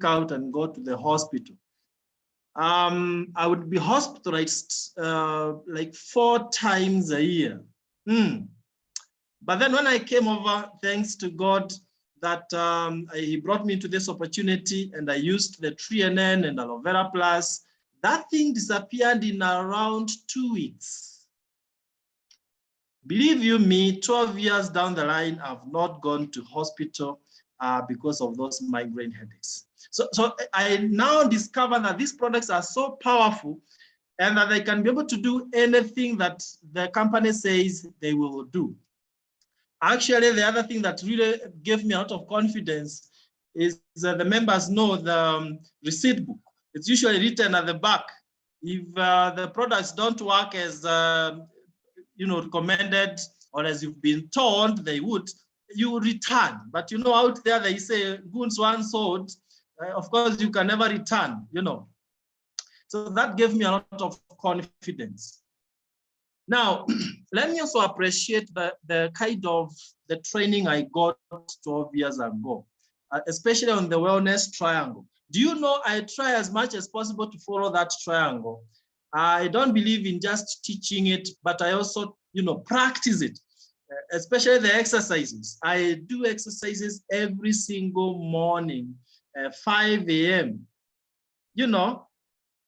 out and go to the hospital. I would be hospitalized like 4 times a year. But then when I came over, thanks to God, that he brought me to this opportunity, and I used the Tre-en-en and Aloe Vera Plus, that thing disappeared in around 2 weeks. Believe you me, 12 years down the line, I've not gone to hospital because of those migraine headaches. So I now discover that these products are so powerful and that they can be able to do anything that the company says they will do. Actually, the other thing that really gave me a lot of confidence is that the members know the receipt book. It's usually written at the back. If the products don't work as recommended, or as you've been told they would, you return. But you know, out there they say goods once sold, of course you can never return, you know. So that gave me a lot of confidence. Now, let me also appreciate the kind of the training I got 12 years ago, especially on the wellness triangle. Do you know, I try as much as possible to follow that triangle. I don't believe in just teaching it, but I also, practice it, especially the exercises. I do exercises every single morning, 5 a.m.,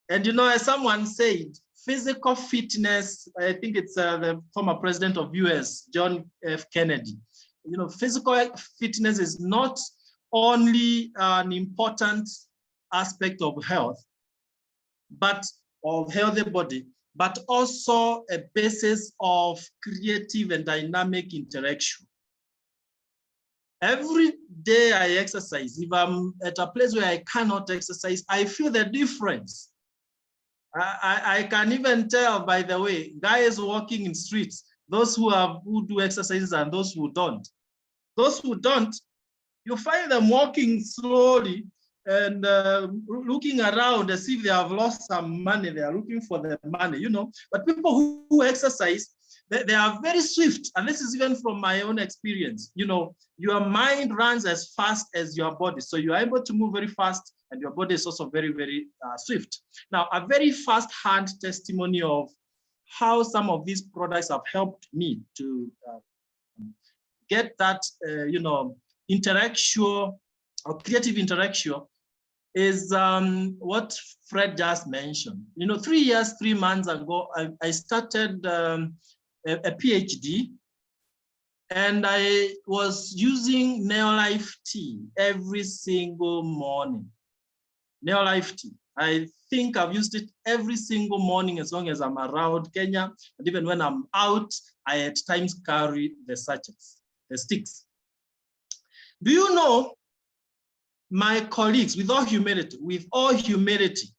and as someone said, physical fitness, I think it's the former president of US, John F. Kennedy. Physical fitness is not only an important aspect of health, but of healthy body, but also a basis of creative and dynamic interaction. Every day I exercise. If I'm at a place where I cannot exercise, I feel the difference. I can even tell, by the way, guys walking in streets, those who do exercises and those who don't. Those who don't, you find them walking slowly and looking around as if they have lost some money. They are looking for the money, But people who exercise, they are very swift. And this is even from my own experience. Your mind runs as fast as your body. So you are able to move very fast and your body is also very, very swift. Now, a very first-hand testimony of how some of these products have helped me to get that, intellectual or creative interaction is what Fred just mentioned. 3 years, 3 months ago, I started a PhD, and I was using NeoLife tea every single morning. NeoLife tea. I think I've used it every single morning as long as I'm around Kenya. And even when I'm out, I at times carry the sachets, the sticks. Do you know, my colleagues, with all humility,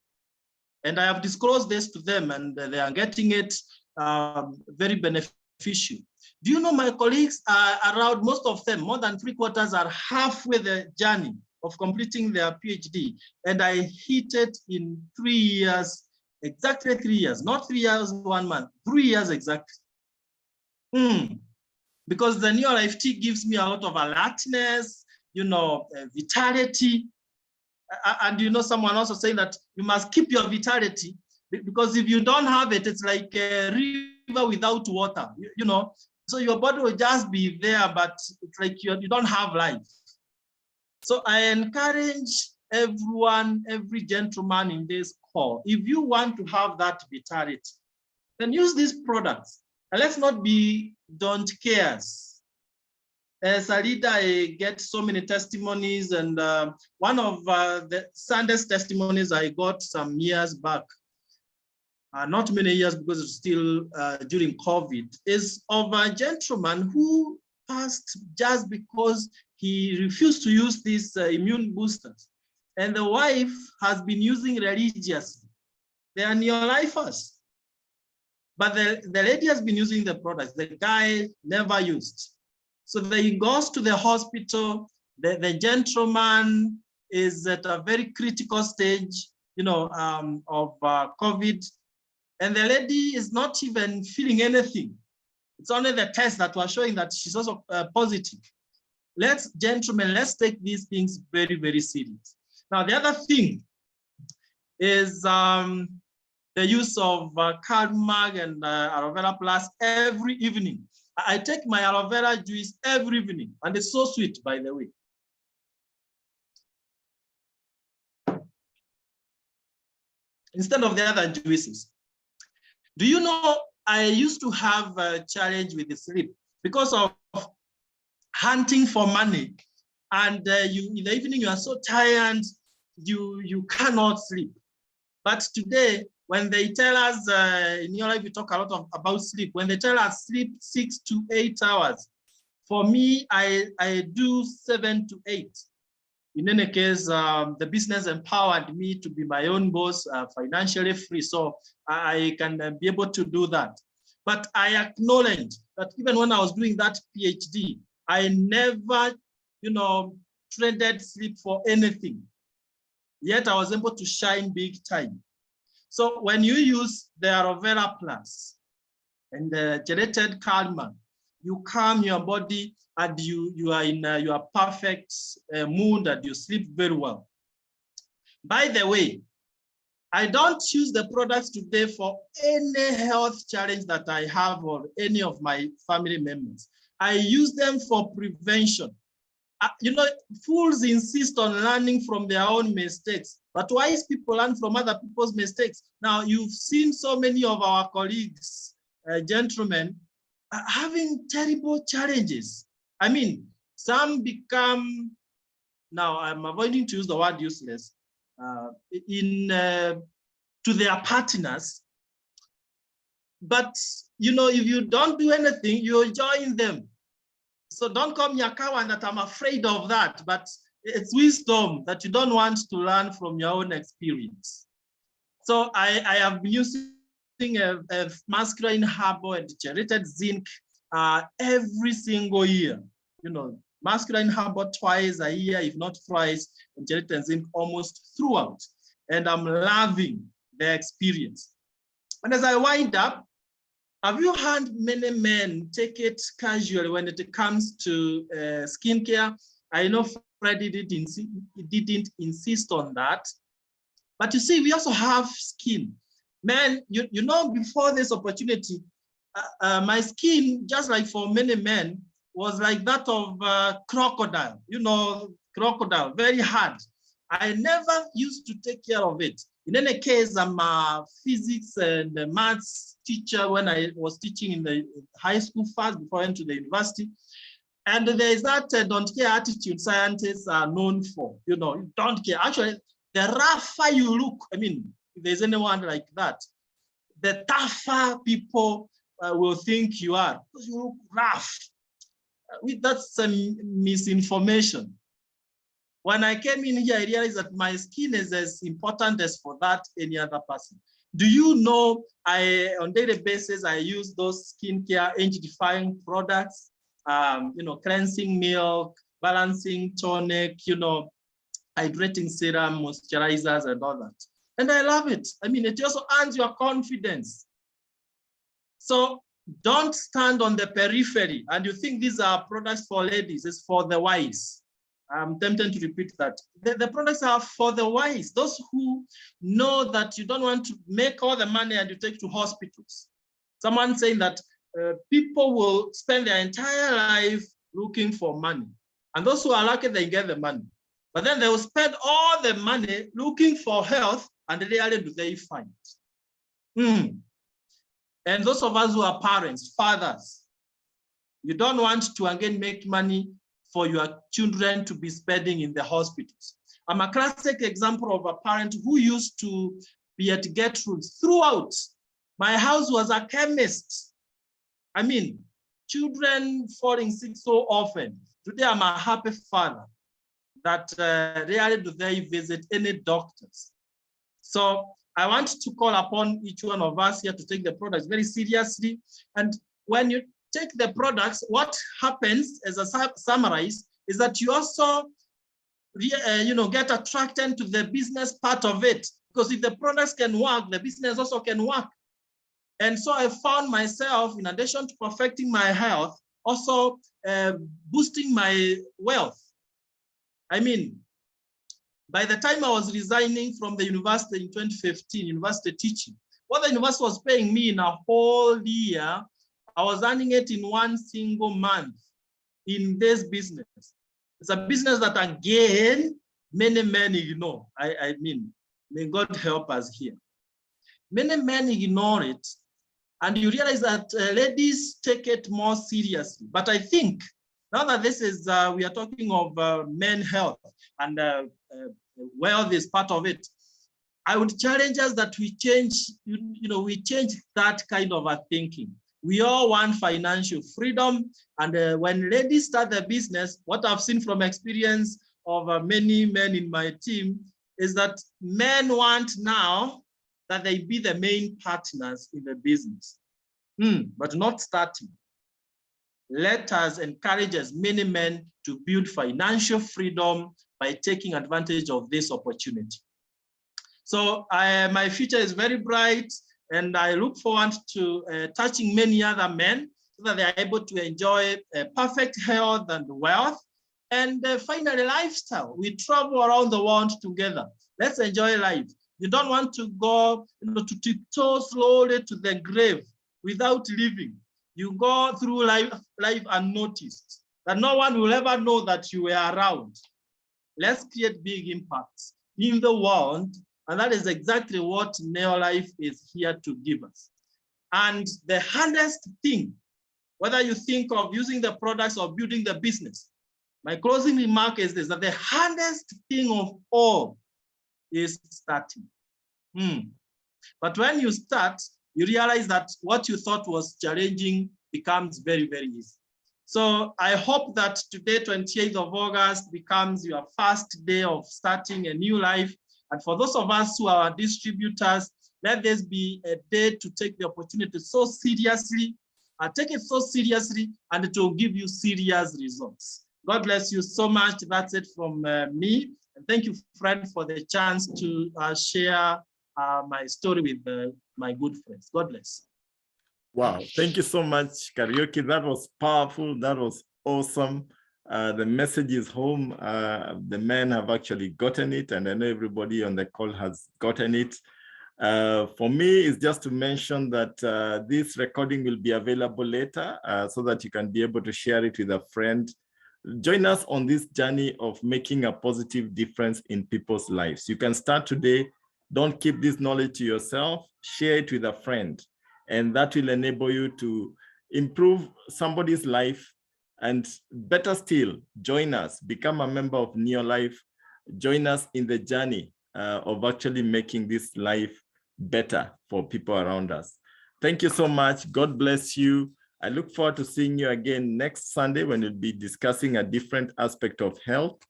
and I have disclosed this to them, and they are getting it very beneficial. Do you know my colleagues are around, most of them, more than 3/4 are halfway the journey of completing their PhD. And I hit it in 3 years, exactly 3 years, not 3 years, 1 month, 3 years exactly. Because the NeoLife tea gives me a lot of alertness, vitality. And someone also saying that you must keep your vitality, because if you don't have it, it's like a river without water, so your body will just be there, but it's like you don't have life. So I encourage everyone, every gentleman in this call, if you want to have that vitality, then use these products. And let's not be don't cares. As a leader, I get so many testimonies, and one of the saddest testimonies I got some years back, not many years because it's still during COVID, is of a gentleman who passed just because he refused to use these immune boosters. And the wife has been using religiously. They are NeoLifers. But the lady has been using the products. The guy never used. So he goes to the hospital. The gentleman is at a very critical stage, of COVID. And the lady is not even feeling anything. It's only the tests that were showing that she's also positive. Gentlemen, let's take these things very, very serious. Now, the other thing is the use of Calmag and Aloe Vera Plus every evening. I take my aloe vera juice every evening, and it's so sweet, by the way. Instead of the other juices. Do you know, I used to have a challenge with the sleep because of hunting for money. And in the evening, you are so tired, you cannot sleep. But today, when they tell us, in your life, we talk a lot about sleep. When they tell us sleep 6 to 8 hours, for me, I do 7 to 8. In any case, the business empowered me to be my own boss, financially free, so I can be able to do that. But I acknowledge that even when I was doing that PhD, I never, traded sleep for anything. Yet I was able to shine big time. So when you use the Aloe Vera Plus and the gelated calmer, you calm your body, and you are in your perfect mood, and you sleep very well. By the way, I don't use the products today for any health challenge that I have or any of my family members. I use them for prevention. Fools insist on learning from their own mistakes, but wise people learn from other people's mistakes. Now, you've seen so many of our colleagues, gentlemen, having terrible challenges. I mean, some become, now I'm avoiding to use the word useless, to their partners. But, if you don't do anything, you join them. So don't call me a coward that I'm afraid of that, but it's wisdom that you don't want to learn from your own experience. So I have been using a masculine herbal and gelated zinc every single year. Masculine herbal twice a year, if not thrice, and gelated zinc almost throughout. And I'm loving the experience. And as I wind up, have you heard many men take it casually when it comes to skincare? I know Fred didn't insist on that. But you see, we also have skin. Man, you know, before this opportunity, my skin, just like for many men, was like that of crocodile. You know, crocodile, very hard. I never used to take care of it. In any case, I'm a physics and maths teacher when I was teaching in the high school first before I went to the university. And there is that don't care attitude scientists are known for. You know, you don't care. Actually, the rougher you look, I mean, if there's anyone like that, the tougher people will think you are because you look rough. That's some misinformation. When I came in here, I realized that my skin is as important as for that any other person. Do you know on daily basis, I use those skincare age-defying products, you know, cleansing milk, balancing tonic, you know, hydrating serum, moisturizers, and all that. And I love it. I mean, it also earns your confidence. So don't stand on the periphery and you think these are products for ladies, it's for the wise. I'm tempted to repeat that. The products are for the wise, those who know that you don't want to make all the money and you take to hospitals. Someone saying that people will spend their entire life looking for money. And those who are lucky, they get the money. But then they will spend all the money looking for health and rarely do they find it. And those of us who are parents, fathers, you don't want to again make money for your children to be spending in the hospitals. I'm a classic example of a parent who used to be at Gertrude's throughout. My house was a chemist. I mean, children falling sick so often. Today, I'm a happy father that rarely do they visit any doctors. So I want to call upon each one of us here to take the products very seriously. And when you take the products, what happens, as a summarize, is that you also you know, get attracted to the business part of it. Because if the products can work, the business also can work. And so I found myself, in addition to perfecting my health, also boosting my wealth. I mean, by the time I was resigning from the university in 2015, university teaching, what the university was paying me in a whole year, I was earning it in one single month in this business. It's a business that, again, many men ignore. I mean, may God help us here. Many men ignore it, and you realize that ladies take it more seriously. But I think now that this is, we are talking of men health and wealth is part of it, I would challenge us that we change, you know, we change that kind of a thinking. We all want financial freedom. And when ladies start their business, what I've seen from experience of many men in my team is that men want now that they be the main partners in the business, but not starting. Let us encourage as many men to build financial freedom by taking advantage of this opportunity. So my future is very bright, and I look forward to touching many other men so that they are able to enjoy perfect health and wealth. And finally, lifestyle. We travel around the world together. Let's enjoy life. You don't want to go, you know, to tiptoe slowly to the grave without living. You go through life unnoticed, that no one will ever know that you were around. Let's create big impacts in the world, and that is exactly what NeoLife is here to give us. And the hardest thing, whether you think of using the products or building the business, my closing remark is this, that the hardest thing of all is starting. But when you start, you realize that what you thought was challenging becomes very, very easy. So I hope that today, 28th of August, becomes your first day of starting a new life. And for those of us who are distributors, let this be a day to take the opportunity so seriously, take it so seriously, and it will give you serious results. God bless you so much. That's it from me. And thank you, Fred, for the chance to share my story with my good friends. God bless. Wow, thank you so much, Kariuki. That was powerful. That was awesome. The message is home. The men have actually gotten it, and I know everybody on the call has gotten it. For me, it's just to mention that this recording will be available later so that you can be able to share it with a friend. Join us on this journey of making a positive difference in people's lives. You can start today. Don't keep this knowledge to yourself. Share it with a friend, and that will enable you to improve somebody's life. And better still, join us, become a member of NeoLife, join us in the journey of actually making this life better for people around us. Thank you so much. God bless you. I look forward to seeing you again next Sunday when we'll be discussing a different aspect of health.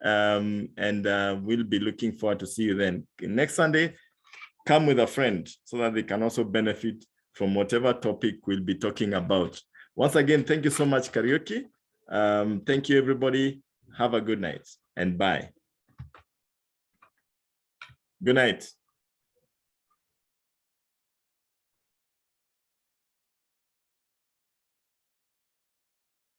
We'll be looking forward to see you then. Next Sunday, come with a friend so that they can also benefit from whatever topic we'll be talking about. Once again, thank you so much, Kariuki. Thank you, everybody. Have a good night and bye. Good night.